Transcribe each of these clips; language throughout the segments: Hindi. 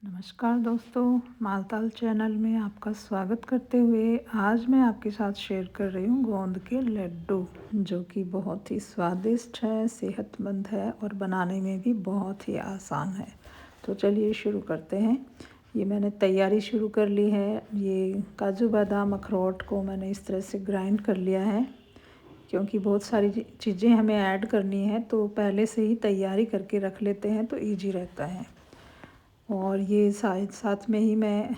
नमस्कार दोस्तों, मालताल चैनल में आपका स्वागत करते हुए आज मैं आपके साथ शेयर कर रही हूँ गोंद के लड्डू, जो कि बहुत ही स्वादिष्ट है, सेहतमंद है और बनाने में भी बहुत ही आसान है। तो चलिए शुरू करते हैं। ये मैंने तैयारी शुरू कर ली है। ये काजू बादाम अखरोट को मैंने इस तरह से ग्राइंड कर लिया है, क्योंकि बहुत सारी चीज़ें हमें ऐड करनी है, तो पहले से ही तैयारी करके रख लेते हैं तो ईजी रहता है। और ये साथ में ही मैं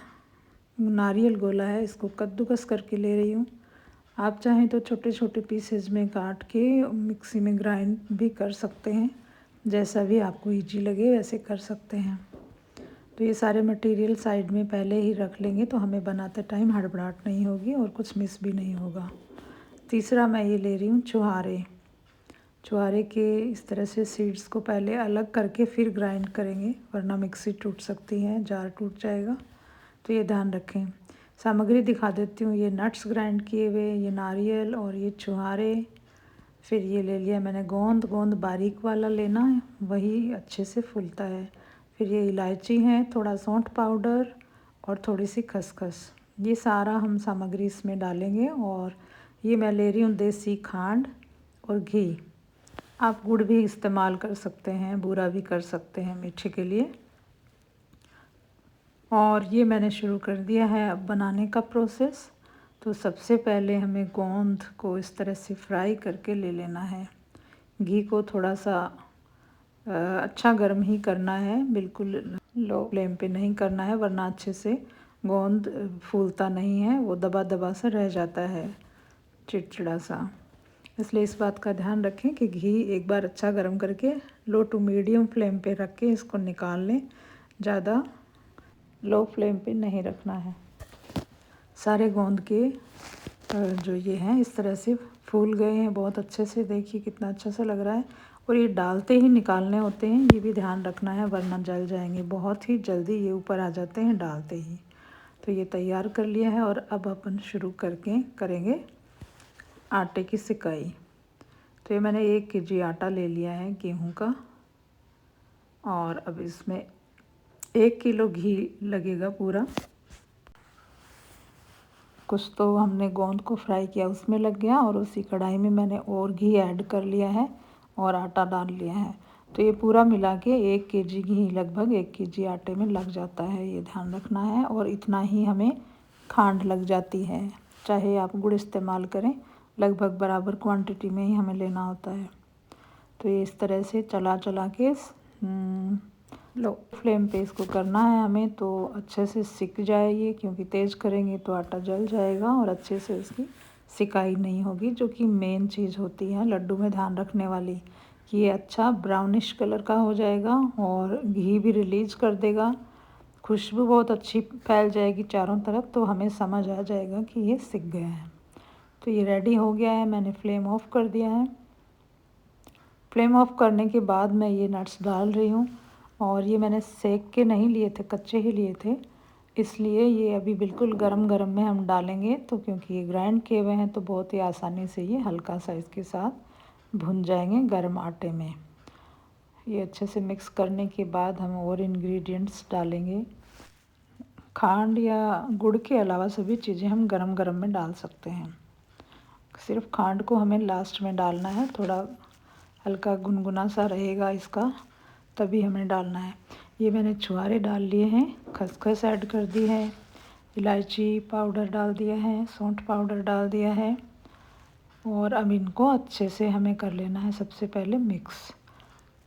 नारियल गोला है, इसको कद्दूकस करके ले रही हूँ। आप चाहें तो छोटे छोटे पीसेज में काट के मिक्सी में ग्राइंड भी कर सकते हैं, जैसा भी आपको इजी लगे वैसे कर सकते हैं। तो ये सारे मटेरियल साइड में पहले ही रख लेंगे तो हमें बनाते टाइम हड़बड़ाहट नहीं होगी और कुछ मिस भी नहीं होगा। तीसरा मैं ये ले रही हूँ छुहारे के इस तरह से सीड्स को पहले अलग करके फिर ग्राइंड करेंगे, वरना मिक्सी टूट सकती है, जार टूट जाएगा, तो ये ध्यान रखें। सामग्री दिखा देती हूँ। ये नट्स ग्राइंड किए हुए, ये नारियल और ये छुहारे। फिर ये ले लिया मैंने गोंद बारीक वाला लेना है, वही अच्छे से फूलता है। फिर ये इलायची है, थोड़ा सौंठ पाउडर और थोड़ी सी खसखस। ये सारा हम सामग्री इसमें डालेंगे। और ये मैं ले रही हूँ देसी खांड और घी। आप गुड़ भी इस्तेमाल कर सकते हैं, बूरा भी कर सकते हैं मीठे के लिए। और ये मैंने शुरू कर दिया है अब बनाने का प्रोसेस। तो सबसे पहले हमें गोंद को इस तरह से फ्राई करके ले लेना है। घी को थोड़ा सा अच्छा गर्म ही करना है, बिल्कुल लो फ्लेम पे नहीं करना है, वरना अच्छे से गोंद फूलता नहीं है, वो दबा दबा सा रह जाता है, चिड़चिड़ा सा। इसलिए इस बात का ध्यान रखें कि घी एक बार अच्छा गर्म करके लो टू मीडियम फ्लेम पे रख के इसको निकाल लें, ज़्यादा लो फ्लेम पे नहीं रखना है। सारे गोंद के जो ये हैं इस तरह से फूल गए हैं बहुत अच्छे से, देखिए कितना अच्छा सा लग रहा है। और ये डालते ही निकालने होते हैं, ये भी ध्यान रखना है, वरना जल जाएंगे। बहुत ही जल्दी ये ऊपर आ जाते हैं डालते ही। तो ये तैयार कर लिया है और अब अपन शुरू करके करेंगे आटे की सिकाई। तो ये मैंने 1 kg आटा ले लिया है गेहूं का, और अब इसमें 1 किलो घी लगेगा पूरा। कुछ तो हमने गोंद को फ्राई किया उसमें लग गया, और उसी कढ़ाई में मैंने और घी ऐड कर लिया है और आटा डाल लिया है। तो ये पूरा मिला के 1 kg घी लगभग 1 kg आटे में लग जाता है, ये ध्यान रखना है। और इतना ही हमें खांड लग जाती है, चाहे आप गुड़ इस्तेमाल करें, लगभग बराबर क्वांटिटी में ही हमें लेना होता है। तो ये इस तरह से चला चला के लो फ्लेम पे इसको करना है हमें, तो अच्छे से सिक जाए ये, क्योंकि तेज़ करेंगे तो आटा जल जाएगा और अच्छे से इसकी सिकाई नहीं होगी, जो कि मेन चीज़ होती है लड्डू में ध्यान रखने वाली। कि ये अच्छा ब्राउनिश कलर का हो जाएगा और घी भी रिलीज कर देगा, खुशबू बहुत अच्छी फैल जाएगी चारों तरफ, तो हमें समझ आ जाएगा कि ये सिक गया है। तो ये रेडी हो गया है, मैंने फ्लेम ऑफ कर दिया है। फ्लेम ऑफ करने के बाद मैं ये नट्स डाल रही हूँ, और ये मैंने सेक के नहीं लिए थे, कच्चे ही लिए थे, इसलिए ये अभी बिल्कुल गरम गरम में हम डालेंगे। तो क्योंकि ये ग्राइंड किए हुए हैं तो बहुत ही आसानी से ये हल्का सा इसके साथ भुन जाएंगे गर्म आटे में। ये अच्छे से मिक्स करने के बाद हम और इंग्रेडिएंट्स डालेंगे। खांड या गुड़ के अलावा सभी चीज़ें हम गरम गरम में डाल सकते हैं, सिर्फ खांड को हमें लास्ट में डालना है, थोड़ा हल्का गुनगुना सा रहेगा इसका, तभी हमें डालना है। ये मैंने छुहारे डाल लिए हैं, खसखस ऐड कर दी है, इलायची पाउडर डाल दिया है, सौंठ पाउडर डाल दिया है। और अब इनको अच्छे से हमें कर लेना है सबसे पहले मिक्स,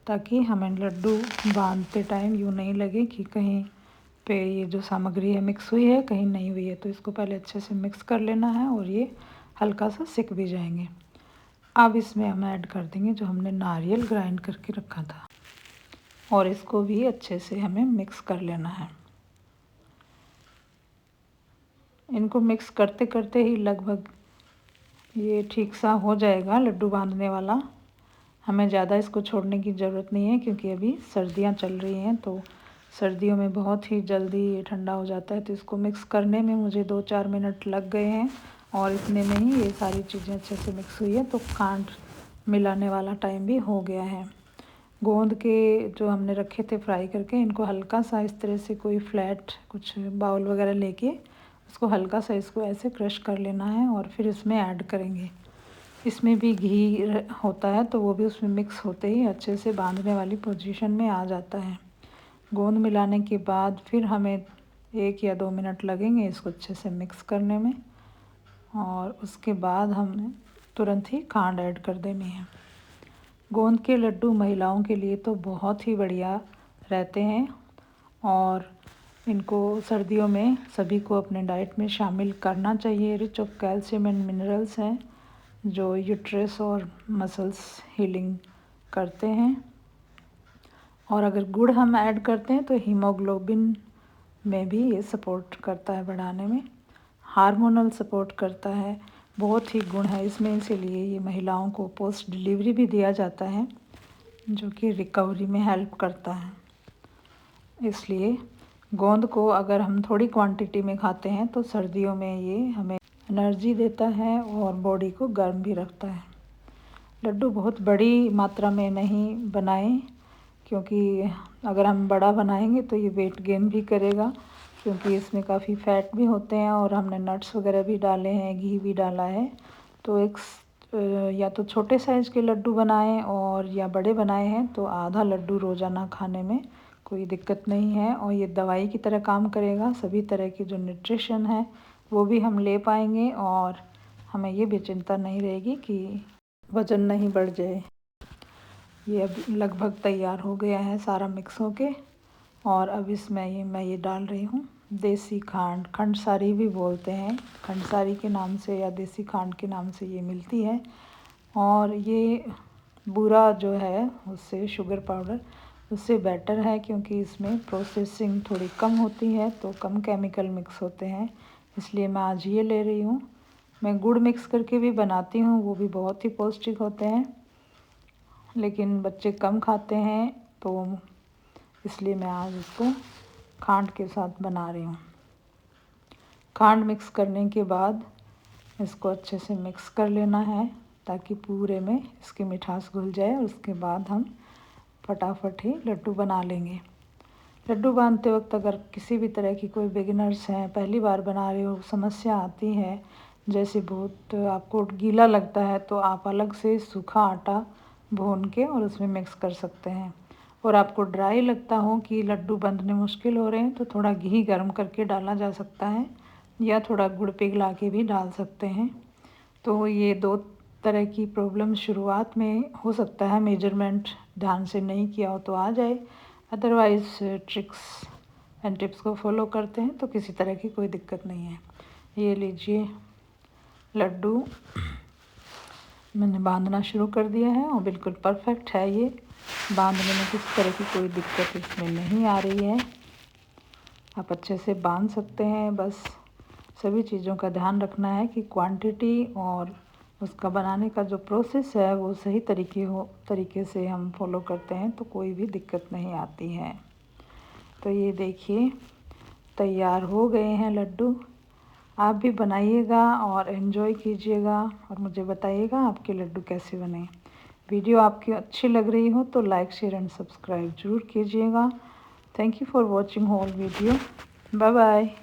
ताकि हमें लड्डू बांधते टाइम यूँ नहीं लगे कि कहीं पे ये जो सामग्री है मिक्स हुई है, कहीं नहीं हुई है। तो इसको पहले अच्छे से मिक्स कर लेना है, और ये हल्का सा सिक भी जाएंगे। अब इसमें हम ऐड कर देंगे जो हमने नारियल ग्राइंड करके रखा था, और इसको भी अच्छे से हमें मिक्स कर लेना है। इनको मिक्स करते करते ही लगभग ये ठीक सा हो जाएगा लड्डू बांधने वाला। हमें ज़्यादा इसको छोड़ने की ज़रूरत नहीं है, क्योंकि अभी सर्दियाँ चल रही हैं, तो सर्दियों में बहुत ही जल्दी ये ठंडा हो जाता है। तो इसको मिक्स करने में मुझे 2-4 मिनट लग गए हैं, और इतने में ही ये सारी चीज़ें अच्छे से मिक्स हुई है, तो खांड मिलाने वाला टाइम भी हो गया है। गोंद के जो हमने रखे थे फ्राई करके, इनको हल्का सा इस तरह से कोई फ्लैट कुछ बाउल वगैरह लेके उसको हल्का सा इसको ऐसे क्रश कर लेना है और फिर इसमें ऐड करेंगे। इसमें भी घी होता है तो वो भी उसमें मिक्स होते ही अच्छे से बांधने वाली पोजीशन में आ जाता है। गोंद मिलाने के बाद फिर हमें 1 या 2 मिनट लगेंगे इसको अच्छे से मिक्स करने में, और उसके बाद हमने तुरंत ही खांड ऐड कर देनी है। गोंद के लड्डू महिलाओं के लिए तो बहुत ही बढ़िया रहते हैं और इनको सर्दियों में सभी को अपने डाइट में शामिल करना चाहिए। Rich of calcium and minerals हैं जो यूट्रस और मसल्स हीलिंग करते हैं, और अगर गुड़ हम ऐड करते हैं तो हीमोग्लोबिन में भी ये सपोर्ट करता है बढ़ाने में, हार्मोनल सपोर्ट करता है। बहुत ही गुण है इसमें, इसीलिए ये महिलाओं को पोस्ट डिलीवरी भी दिया जाता है जो कि रिकवरी में हेल्प करता है। इसलिए गोंद को अगर हम थोड़ी क्वांटिटी में खाते हैं तो सर्दियों में ये हमें एनर्जी देता है और बॉडी को गर्म भी रखता है। लड्डू बहुत बड़ी मात्रा में नहीं बनाएं, क्योंकि अगर हम बड़ा बनाएंगे तो ये वेट गेन भी करेगा, क्योंकि इसमें काफ़ी फ़ैट भी होते हैं और हमने नट्स वगैरह भी डाले हैं, घी भी डाला है। तो या तो छोटे साइज़ के लड्डू बनाएं और या बड़े बनाए हैं तो आधा लड्डू रोज़ाना खाने में कोई दिक्कत नहीं है, और ये दवाई की तरह काम करेगा। सभी तरह की जो न्यूट्रिशन है वो भी हम ले पाएंगे और हमें ये भी चिंता नहीं रहेगी कि वज़न नहीं बढ़ जाए। ये अब लगभग तैयार हो गया है सारा मिक्स होके, और अब इसमें मैं ये डाल रही हूँ देसी खांड। खंडसारी भी बोलते हैं, खंडसारी के नाम से या देसी खांड के नाम से ये मिलती है। और ये बूरा जो है उससे, शुगर पाउडर उससे बेटर है, क्योंकि इसमें प्रोसेसिंग थोड़ी कम होती है तो कम केमिकल मिक्स होते हैं, इसलिए मैं आज ये ले रही हूँ। मैं गुड़ मिक्स करके भी बनाती हूँ, वो भी बहुत ही पौष्टिक होते हैं, लेकिन बच्चे कम खाते हैं तो इसलिए मैं आज इसको खांड के साथ बना रही हूँ। खांड मिक्स करने के बाद इसको अच्छे से मिक्स कर लेना है ताकि पूरे में इसकी मिठास घुल जाए, और उसके बाद हम फटाफट ही लड्डू बना लेंगे। लड्डू बांधते वक्त अगर किसी भी तरह की कोई बिगिनर्स हैं, पहली बार बना रहे हो, समस्या आती है, जैसे बहुत आपको गीला लगता है, तो आप अलग से सूखा आटा भून के और उसमें मिक्स कर सकते हैं। और आपको ड्राई लगता हो कि लड्डू बांधने मुश्किल हो रहे हैं तो थोड़ा घी गर्म करके डाला जा सकता है, या थोड़ा गुड़ पिघला के भी डाल सकते हैं। तो ये 2 तरह की प्रॉब्लम शुरुआत में हो सकता है, मेजरमेंट ध्यान से नहीं किया हो तो आ जाए, अदरवाइज़ ट्रिक्स एंड टिप्स को फॉलो करते हैं तो किसी तरह की कोई दिक्कत नहीं है। ये लीजिए लड्डू मैंने बांधना शुरू कर दिया है और बिल्कुल परफेक्ट है ये, बांधने में किसी तरह की कोई दिक्कत इसमें नहीं आ रही है। आप अच्छे से बांध सकते हैं, बस सभी चीज़ों का ध्यान रखना है कि क्वांटिटी और उसका बनाने का जो प्रोसेस है वो सही तरीके से हम फॉलो करते हैं तो कोई भी दिक्कत नहीं आती है। तो ये देखिए तैयार हो गए हैं लड्डू। आप भी बनाइएगा और एंजॉय कीजिएगा और मुझे बताइएगा आपके लड्डू कैसे बने। वीडियो आपकी अच्छी लग रही हो तो लाइक, शेयर एंड सब्सक्राइब ज़रूर कीजिएगा। Thank you for watching whole video. Bye bye.